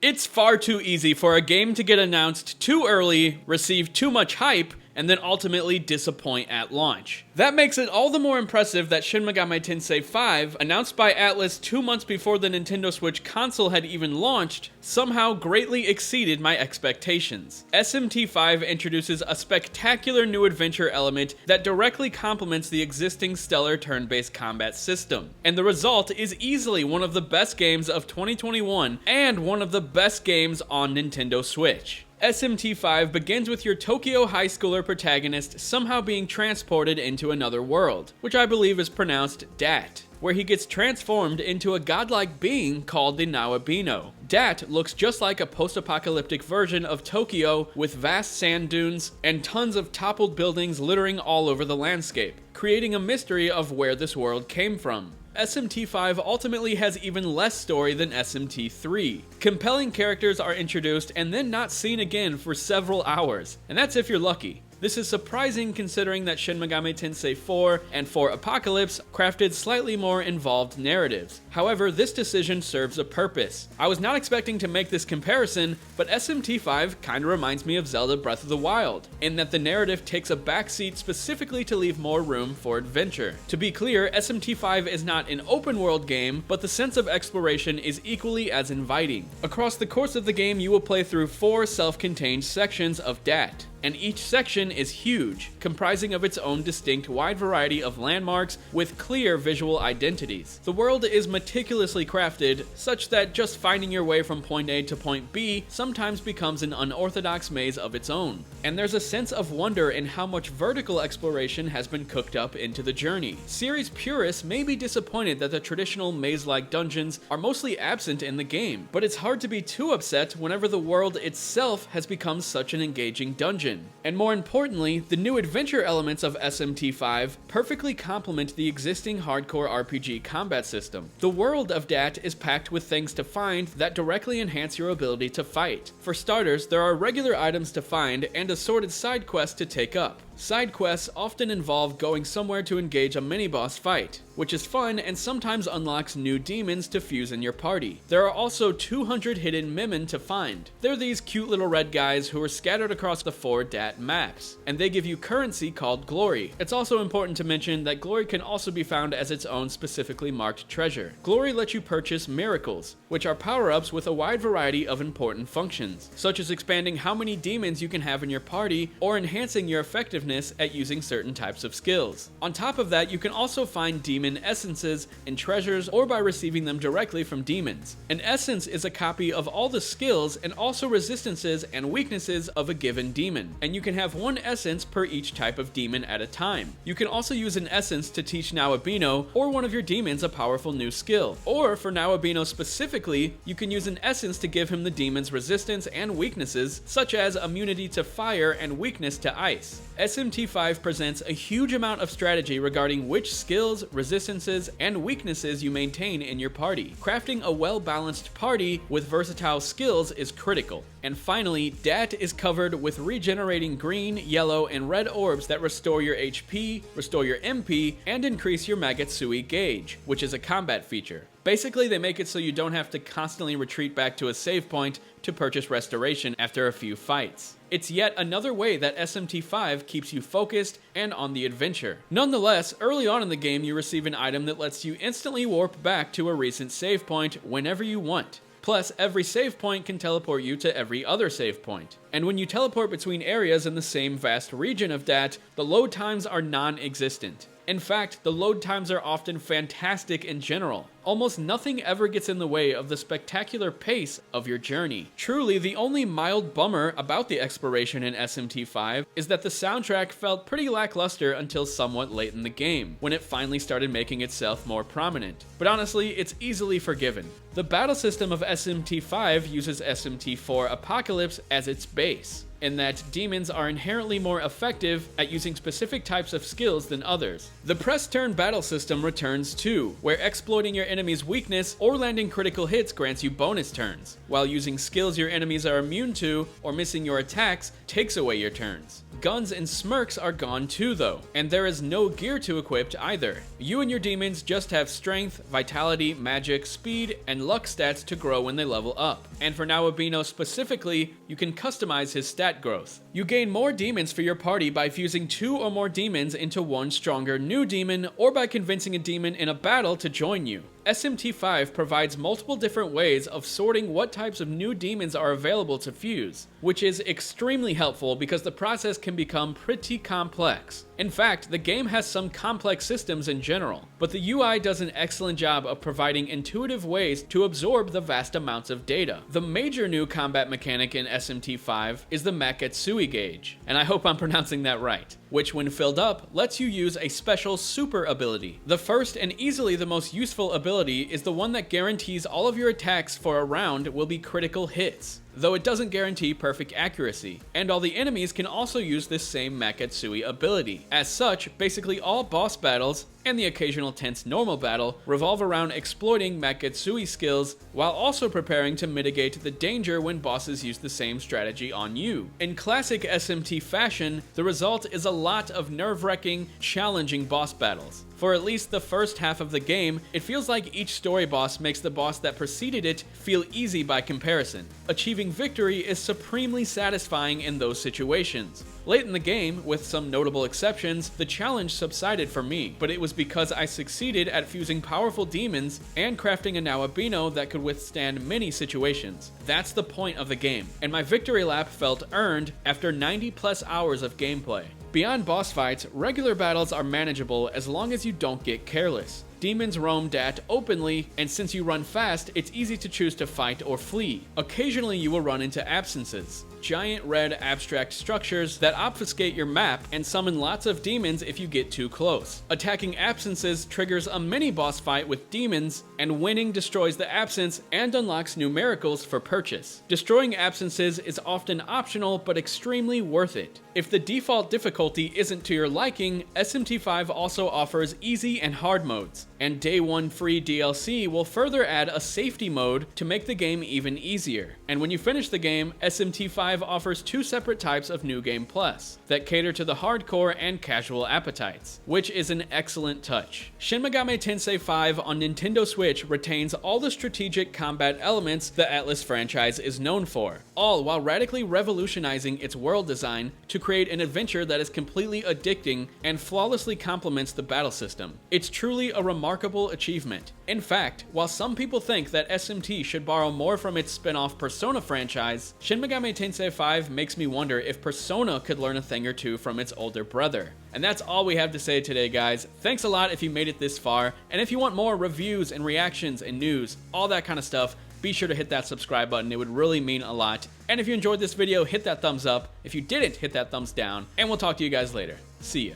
It's far too easy for a game to get announced too early, receive too much hype, and then ultimately disappoint at launch. That makes it all the more impressive that Shin Megami Tensei V, announced by Atlus 2 months before the Nintendo Switch console had even launched, somehow greatly exceeded my expectations. SMT5 introduces a spectacular new adventure element that directly complements the existing stellar turn-based combat system, and the result is easily one of the best games of 2021 and one of the best games on Nintendo Switch. SMT5 begins with your Tokyo high schooler protagonist somehow being transported into another world, which I believe is pronounced Dat, where he gets transformed into a godlike being called the Nawabino. Dat looks just like a post-apocalyptic version of Tokyo with vast sand dunes and tons of toppled buildings littering all over the landscape, creating a mystery of where this world came from. SMT5 ultimately has even less story than SMT3. Compelling characters are introduced and then not seen again for several hours, and that's if you're lucky. This is surprising considering that Shin Megami Tensei IV and 4 Apocalypse crafted slightly more involved narratives. However, this decision serves a purpose. I was not expecting to make this comparison, but SMT5 kinda reminds me of Zelda Breath of the Wild, in that the narrative takes a backseat specifically to leave more room for adventure. To be clear, SMT5 is not an open world game, but the sense of exploration is equally as inviting. Across the course of the game, you will play through 4 self-contained sections of Dat, and each section is huge, comprising of its own distinct wide variety of landmarks with clear visual identities. The world is meticulously crafted, such that just finding your way from point A to point B sometimes becomes an unorthodox maze of its own. And there's a sense of wonder in how much vertical exploration has been cooked up into the journey. Series purists may be disappointed that the traditional maze-like dungeons are mostly absent in the game, but it's hard to be too upset whenever the world itself has become such an engaging dungeon. And more importantly, the new adventure elements of SMT5 perfectly complement the existing hardcore RPG combat system. The world of Dat is packed with things to find that directly enhance your ability to fight. For starters, there are regular items to find and assorted side quests to take up. Side quests often involve going somewhere to engage a mini-boss fight, which is fun and sometimes unlocks new demons to fuse in your party. There are also 200 hidden Mimin to find. They're these cute little red guys who are scattered across the 4 Dat maps, and they give you currency called Glory. It's also important to mention that Glory can also be found as its own specifically marked treasure. Glory lets you purchase Miracles, which are power-ups with a wide variety of important functions, such as expanding how many demons you can have in your party or enhancing your effectiveness at using certain types of skills. On top of that, you can also find demon essences and treasures or by receiving them directly from demons. An essence is a copy of all the skills and also resistances and weaknesses of a given demon, and you can have 1 essence per each type of demon at a time. You can also use an essence to teach Nawabino or one of your demons a powerful new skill. Or for Nawabino specifically, you can use an essence to give him the demon's resistance and weaknesses, such as immunity to fire and weakness to ice. SMT5 presents a huge amount of strategy regarding which skills, resistances, and weaknesses you maintain in your party. Crafting a well-balanced party with versatile skills is critical. And finally, Dat is covered with regenerating green, yellow, and red orbs that restore your HP, restore your MP, and increase your Magatsui gauge, which is a combat feature. Basically, they make it so you don't have to constantly retreat back to a save point to purchase restoration after a few fights. It's yet another way that SMT5 keeps you focused and on the adventure. Nonetheless, early on in the game you receive an item that lets you instantly warp back to a recent save point whenever you want. Plus, every save point can teleport you to every other save point. And when you teleport between areas in the same vast region of Dat, the load times are non-existent. In fact, the load times are often fantastic in general. Almost nothing ever gets in the way of the spectacular pace of your journey. Truly, the only mild bummer about the exploration in SMT5 is that the soundtrack felt pretty lackluster until somewhat late in the game, when it finally started making itself more prominent. But honestly, it's easily forgiven. The battle system of SMT5 uses SMT4 Apocalypse as its base, in that demons are inherently more effective at using specific types of skills than others. The press turn battle system returns too, where exploiting your enemy's weakness or landing critical hits grants you bonus turns, while using skills your enemies are immune to or missing your attacks takes away your turns. Guns and smirks are gone too though, and there is no gear to equip either. You and your demons just have strength, vitality, magic, speed, and luck stats to grow when they level up. and for Naobino specifically, you can customize his stat growth. You gain more demons for your party by fusing 2 or more demons into one stronger new demon, or by convincing a demon in a battle to join you. SMT5 provides multiple different ways of sorting what types of new demons are available to fuse, which is extremely helpful because the process can become pretty complex. In fact, the game has some complex systems in general, but the UI does an excellent job of providing intuitive ways to absorb the vast amounts of data. The major new combat mechanic in SMT5 is the Magatsui gauge, and I hope I'm pronouncing that right, which when filled up, lets you use a special super ability. The first and easily the most useful ability is the one that guarantees all of your attacks for a round will be critical hits, though it doesn't guarantee perfect accuracy, and all the enemies can also use this same Magatsui ability. As such, basically all boss battles, and the occasional tense normal battle, revolve around exploiting Magatsui skills, while also preparing to mitigate the danger when bosses use the same strategy on you. In classic SMT fashion, the result is a lot of nerve-wracking, challenging boss battles. For at least the first half of the game, it feels like each story boss makes the boss that preceded it feel easy by comparison. Achieving victory is supremely satisfying in those situations. Late in the game, with some notable exceptions, the challenge subsided for me, but it was because I succeeded at fusing powerful demons and crafting a Naobino that could withstand many situations. That's the point of the game, and my victory lap felt earned after 90+ hours of gameplay. Beyond boss fights, regular battles are manageable as long as you don't get careless. Demons roam Dat openly, and since you run fast, it's easy to choose to fight or flee. Occasionally you will run into absences, giant red abstract structures that obfuscate your map and summon lots of demons if you get too close. Attacking absences triggers a mini boss fight with demons, and winning destroys the absence and unlocks new miracles for purchase. Destroying absences is often optional but extremely worth it. If the default difficulty isn't to your liking, SMT5 also offers easy and hard modes, and Day 1 free DLC will further add a safety mode to make the game even easier. And when you finish the game, SMT5 offers 2 separate types of New Game Plus that cater to the hardcore and casual appetites, which is an excellent touch. Shin Megami Tensei V on Nintendo Switch retains all the strategic combat elements the Atlus franchise is known for, all while radically revolutionizing its world design to create an adventure that is completely addicting and flawlessly complements the battle system. It's truly a remarkable achievement. In fact, while some people think that SMT should borrow more from its spin-off Persona franchise, Shin Megami Tensei V makes me wonder if Persona could learn a thing or two from its older brother. And that's all we have to say today, guys. Thanks a lot if you made it this far, and if you want more reviews and reactions and news, all that kind of stuff, be sure to hit that subscribe button. It would really mean a lot. And if you enjoyed this video, hit that thumbs up. If you didn't, hit that thumbs down, and we'll talk to you guys later. See ya.